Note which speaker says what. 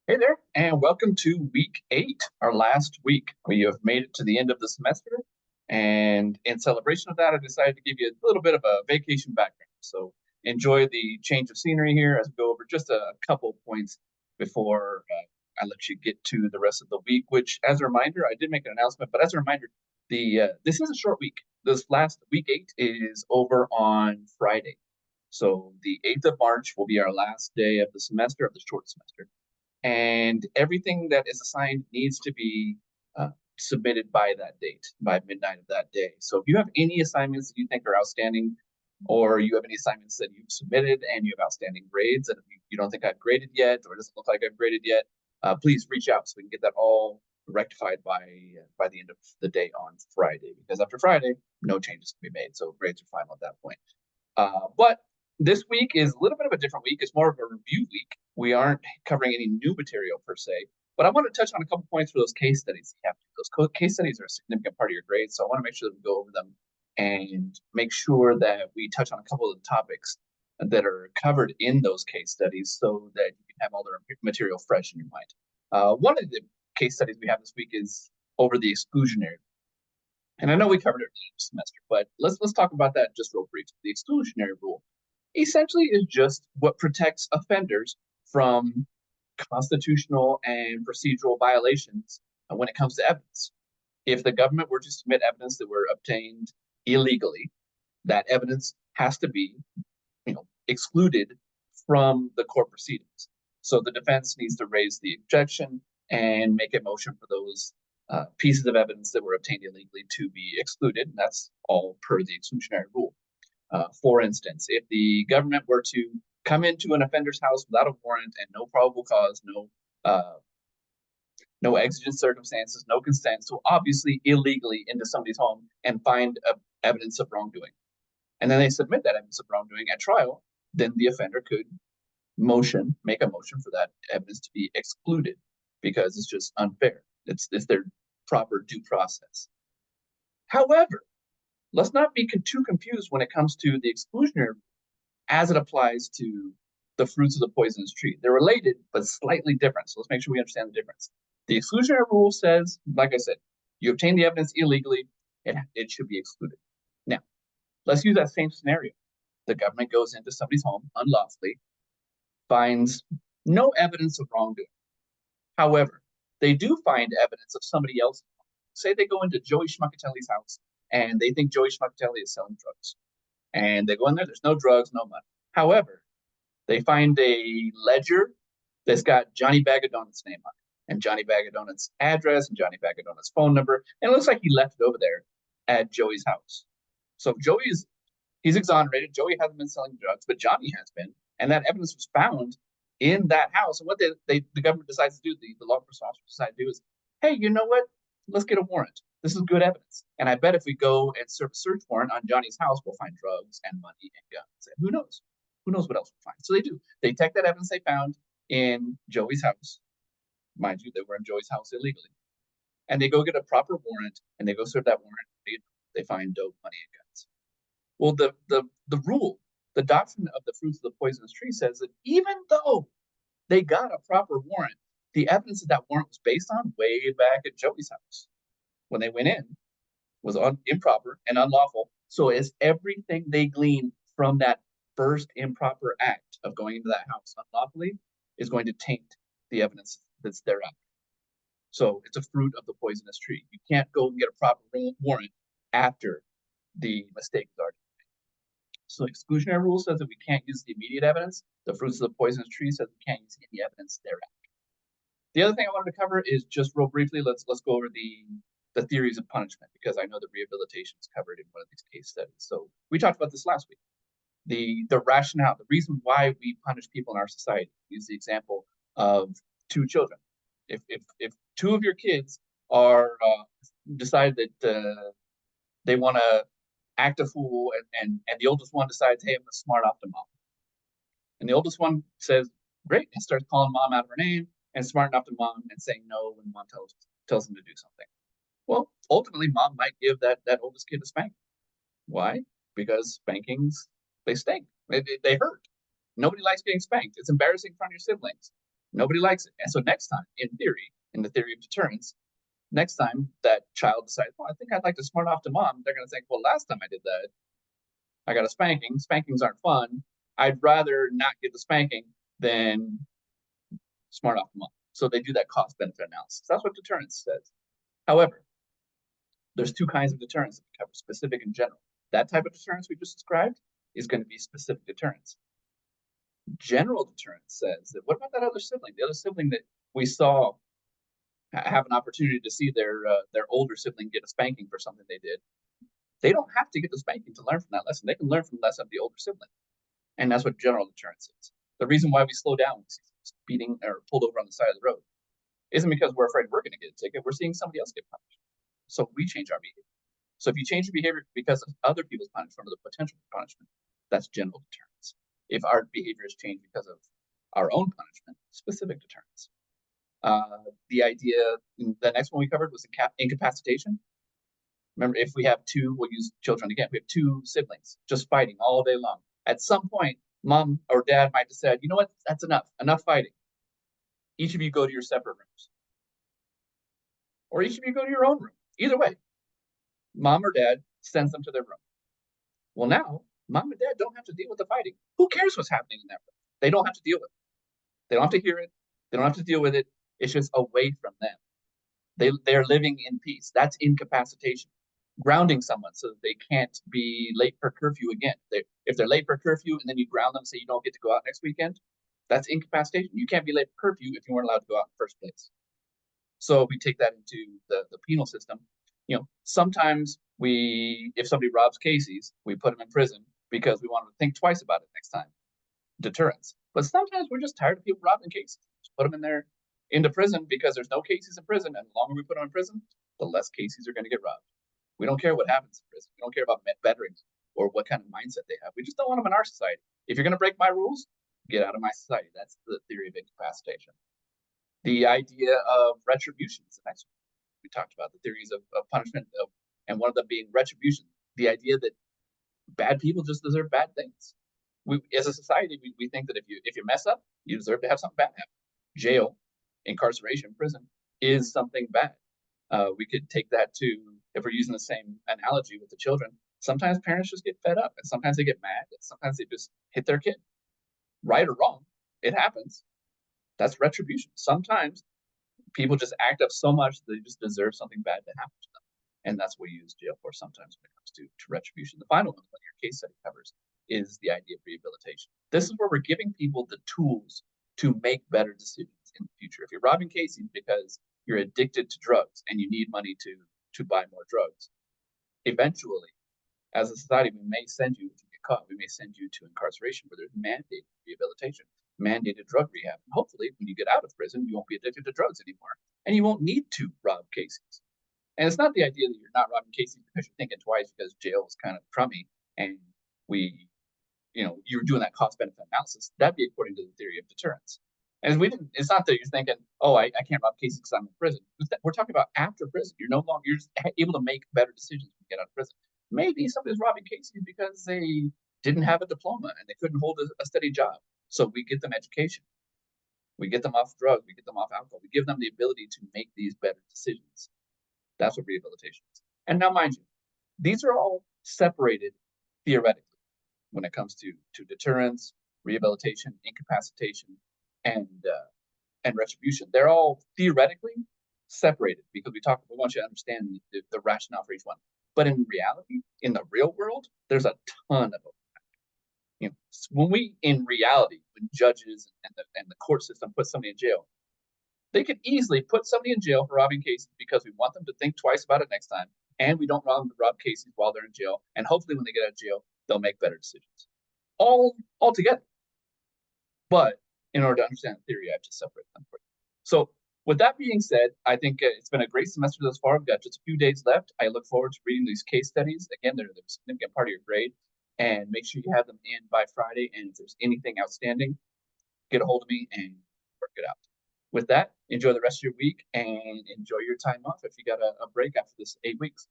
Speaker 1: Hey there, and welcome to week 8, our last week. We have made it to the end of the semester, and in celebration of that, I decided to give you a little bit of a vacation background. So enjoy the change of scenery here as we go over just a couple of points before I let you get to the rest of the week. Which, as a reminder, I did make an announcement, but as a reminder, the this is a short week. This last week 8 is over on Friday. So the 8th of March will be our last day of the semester, of the short semester, and everything that is assigned needs to be uh, submitted by that date, by midnight of that day. So if you have any assignments that you think are outstanding, or you have any assignments that you've submitted and you have outstanding grades that you don't think I've graded yet, or it doesn't look like I've graded yet, please reach out so we can get that all rectified by the end of the day on Friday. Because after Friday, no changes can be made, so grades are final at that point. But this week is a little bit of a different week. It's more of a review week. We aren't covering any new material per se, but I want to touch on a couple points for those case studies you have to do. Those case studies are a significant part of your grade, so I want to make sure that we go over them and make sure that we touch on a couple of the topics that are covered in those case studies so that you can have all the material fresh in your mind. One of the case studies we have this week is over the exclusionary, and I know we covered it earlier this semester, but let's talk about that just real brief. The exclusionary rule essentially is just what protects offenders from constitutional and procedural violations when it comes to evidence. If the government were to submit evidence that were obtained illegally, that evidence has to be, excluded from the court proceedings. So the defense needs to raise the objection and make a motion for those pieces of evidence that were obtained illegally to be excluded. And that's all per the exclusionary rule. For instance, if the government were to come into an offender's house without a warrant and no probable cause, no exigent circumstances, no consent, so obviously illegally into somebody's home and find evidence of wrongdoing, and then they submit that evidence of wrongdoing at trial, then the offender could make a motion for that evidence to be excluded because it's just unfair. It's their proper due process. However, let's not be too confused when it comes to the exclusionary as it applies to the fruits of the poisonous tree. They're related, but slightly different. So let's make sure we understand the difference. The exclusionary rule says, like I said, you obtain the evidence illegally, it should be excluded. Now, let's use that same scenario. The government goes into somebody's home unlawfully, finds no evidence of wrongdoing. However, they do find evidence of somebody else. Say they go into Joey Schmuckatelli's house and they think Joey Schmuckatelli is selling drugs. And they go in there, there's no drugs, no money. However, they find a ledger that's got Johnny Bag of Donuts' name on it, and Johnny Bag of Donuts' address, and Johnny Bag of Donuts' phone number. And it looks like he left it over there at Joey's house. So he's exonerated. Joey hasn't been selling drugs, but Johnny has been. And that evidence was found in that house. And what the government decides to do, the law enforcement officers decide to do is, hey, you know what? Let's get a warrant. This is good evidence. And I bet if we go and serve a search warrant on Johnny's house, we'll find drugs and money and guns. And who knows? Who knows what else we'll find? So they do. They take that evidence they found in Joey's house. Mind you, they were in Joey's house illegally. And they go get a proper warrant and they go serve that warrant. They find dope, money, and guns. Well, the rule, the doctrine of the fruits of the poisonous tree says that even though they got a proper warrant, the evidence that that warrant was based on way back at Joey's house when they went in was improper and unlawful. So is everything they gleaned from that first improper act of going into that house unlawfully is going to taint the evidence that's thereafter. So it's a fruit of the poisonous tree. You can't go and get a proper warrant after the mistake is already made. So exclusionary rule says that we can't use the immediate evidence. The fruits of the poisonous tree says we can't use any evidence thereafter. The other thing I wanted to cover is just real briefly, let's go over the theories of punishment, because I know that rehabilitation is covered in one of these case studies. So we talked about this last week. The rationale, the reason why we punish people in our society. Use the example of two children. If two of your kids are decide that they want to act a fool, and the oldest one decides, hey, I'm gonna smart off to mom, and the oldest one says, great, and starts calling mom out of her name and smarting off to mom and saying no when mom tells him to do something. Well, ultimately, mom might give that oldest kid a spanking. Why? Because spankings, they stink. They hurt. Nobody likes getting spanked. It's embarrassing in front of your siblings. Nobody likes it. And so next time, in theory, in the theory of deterrence, next time that child decides, well, I think I'd like to smart off to mom, they're going to think, well, last time I did that, I got a spanking. Spankings aren't fun. I'd rather not get the spanking than smart off to mom. So they do that cost benefit analysis. That's what deterrence says. However, there's two kinds of deterrence that we cover, specific and general. That type of deterrence we just described is going to be specific deterrence. General deterrence says that what about that other sibling, the other sibling that we saw have an opportunity to see their older sibling get a spanking for something they did. They don't have to get the spanking to learn from that lesson. They can learn from the lesson of the older sibling. And that's what general deterrence is. The reason why we slow down when speeding or pulled over on the side of the road isn't because we're afraid we're going to get a ticket. We're seeing somebody else get punished. So we change our behavior. So if you change your behavior because of other people's punishment or the potential for punishment, that's general deterrence. If our behavior is changed because of our own punishment, specific deterrence. The idea, the next one we covered was incapacitation. Remember, if we have two, we'll use children again. We have two siblings just fighting all day long. At some point, mom or dad might decide, you know what, that's enough fighting. Each of you go to your separate rooms. Or each of you go to your own room. Either way, mom or dad sends them to their room. Well, now, mom and dad don't have to deal with the fighting. Who cares what's happening in that room? They don't have to deal with it. They don't have to hear it. They don't have to deal with it. It's just away from them. They're living in peace. That's incapacitation. Grounding someone so that they can't be late for curfew again. If they're late for curfew and then you ground them and say you don't get to go out next weekend, that's incapacitation. You can't be late for curfew if you weren't allowed to go out in the first place. So we take that into the penal system. Sometimes if somebody robs Casey's, we put them in prison because we want them to think twice about it next time. Deterrence. But sometimes we're just tired of people robbing Casey's. Just put them into prison because there's no Casey's in prison, and the longer we put them in prison, the less Casey's are going to get robbed. We don't care what happens in prison. We don't care about veterans or what kind of mindset they have. We just don't want them in our society. If you're going to break my rules, get out of my society. That's the theory of incapacitation. The idea of retribution is the next one. We talked about the theories of punishment, and one of them being retribution. The idea that bad people just deserve bad things. As a society, we think that if you mess up, you deserve to have something bad happen. Jail, incarceration, prison is something bad. We could take that to, if we're using the same analogy with the children, sometimes parents just get fed up, and sometimes they get mad, and sometimes they just hit their kid. Right or wrong, it happens. That's retribution. Sometimes people just act up so much that they just deserve something bad to happen to them. And that's what we use jail for sometimes when it comes to retribution. The final one that your case study covers is the idea of rehabilitation. This is where we're giving people the tools to make better decisions in the future. If you're robbing Casey's because you're addicted to drugs and you need money to buy more drugs, eventually, as a society, we may send you, if you get caught, we may send you to incarceration where there's mandated rehabilitation, mandated drug rehab. And hopefully, when you get out of prison, you won't be addicted to drugs anymore, and you won't need to rob Casey's. And it's not the idea that you're not robbing Casey's because you're thinking twice because jail is kind of crummy and you're doing that cost benefit analysis. That'd be according to the theory of deterrence. And it's not that you're thinking, oh, I can't rob Casey's because I'm in prison. We're talking about after prison. You're just able to make better decisions when you get out of prison. Maybe somebody's robbing Casey's because they didn't have a diploma and they couldn't hold a steady job. So we get them education. We get them off drugs. We get them off alcohol. We give them the ability to make these better decisions. That's what rehabilitation is. And now, mind you, these are all separated theoretically when it comes to deterrence, rehabilitation, incapacitation, and retribution. They're all theoretically separated because we want you to understand the rationale for each one. But in reality, in the real world, there's a ton of them. In reality, when judges and the court system put somebody in jail, they could easily put somebody in jail for robbing Casey's because we want them to think twice about it next time, and we don't want them to rob Casey's while they're in jail. And hopefully, when they get out of jail, they'll make better decisions. All together. But in order to understand the theory, I have to separate them for you. So, with that being said, I think it's been a great semester thus far. We've got just a few days left. I look forward to reading these case studies. Again, they're a significant part of your grade. And make sure you have them in by Friday. And if there's anything outstanding, get a hold of me and work it out. With that, enjoy the rest of your week and enjoy your time off if you got a break after this 8 weeks.